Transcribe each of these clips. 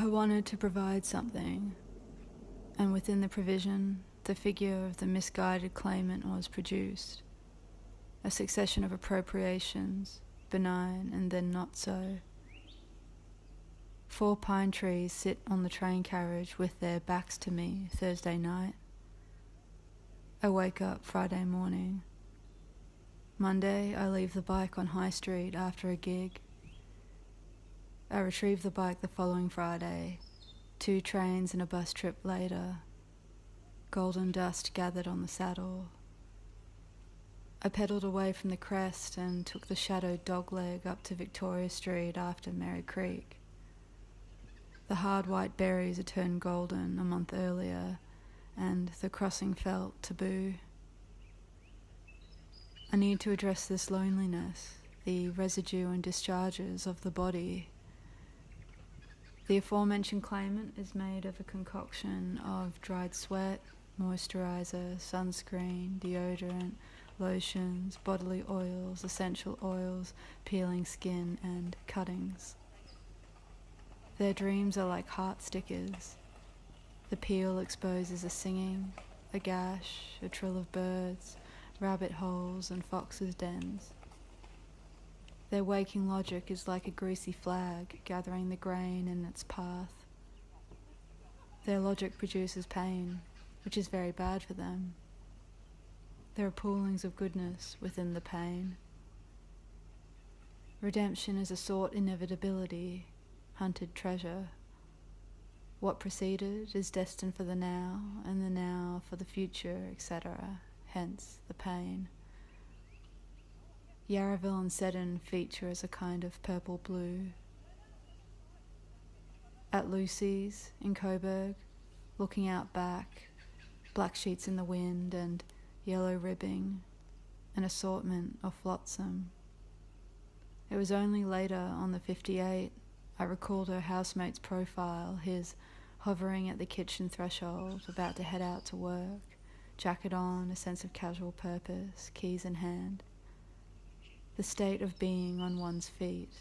I wanted to provide something, and within the provision, the figure of the misguided claimant was produced. A succession of appropriations, benign and then not so. 4 pine trees sit on the train carriage with their backs to me Thursday night. I wake up Friday morning. Monday, I leave the bike on High Street after a gig. I retrieve the bike the following Friday, 2 trains and a bus trip later. Golden dust gathered on the saddle. I pedalled away from the crest and took the shadowed dogleg up to Victoria Street after Merri Creek. The hard white berries had turned golden a month earlier, and the crossing felt taboo. I need to address this loneliness, the residue and discharges of the body. The aforementioned claimant is made of a concoction of dried sweat, moisturizer, sunscreen, deodorant, lotions, bodily oils, essential oils, peeling skin, and cuttings. Their dreams are like heart stickers. The peel exposes a singing, a gash, a trill of birds, rabbit holes and foxes' dens. Their waking logic is like a greasy flag gathering the grain in its path. Their logic produces pain, which is very bad for them. There are poolings of goodness within the pain. Redemption is a sought inevitability, hunted treasure. What preceded is destined for the now, and the now for the future, etc., hence the pain. Yarraville and Seddon feature as a kind of purple-blue. At Lucy's, in Coburg, looking out back, black sheets in the wind and yellow ribbing, an assortment of flotsam. It was only later, on the 58, I recalled her housemate's profile, his hovering at the kitchen threshold, about to head out to work, jacket on, a sense of casual purpose, keys in hand. The state of being on one's feet.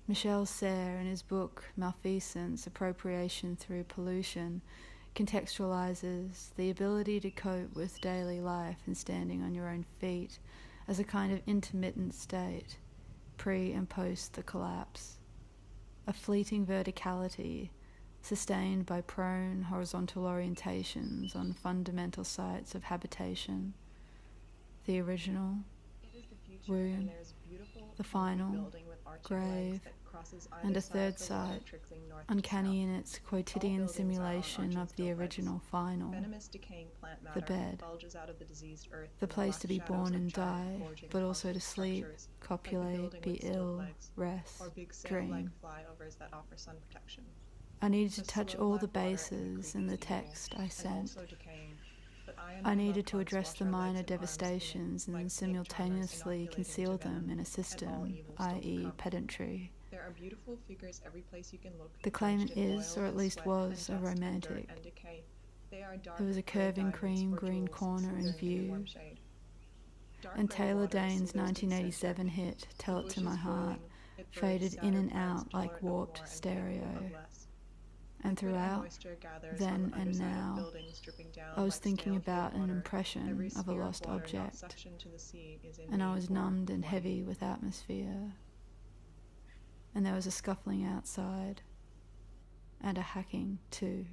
Michel Serres, in his book Malfeaseance, Appropriation Through Pollution, contextualizes the ability to cope with daily life and standing on your own feet as a kind of intermittent state, pre and post the collapse. A fleeting verticality sustained by prone horizontal orientations on fundamental sites of habitation. The original, room, the final, grave, and a third site, uncanny in its quotidian simulation of the original final, the bed, the place to be born and die, but also to sleep, copulate, be ill, rest, dream. I needed to touch all the bases in the text I sent. I needed to address the minor devastations and simultaneously conceal them in a system, i.e. pedantry. There are beautiful figures every place you can look. The claimant is, or at least was, a romantic. There was a curving cream-green corner in view. And Taylor Dane's 1987 hit, Tell It to My Heart, faded in and out like warped stereo. And throughout, then and now, I was thinking about an impression of a lost object, and I was numbed and heavy with atmosphere. And there was a scuffling outside, and a hacking too.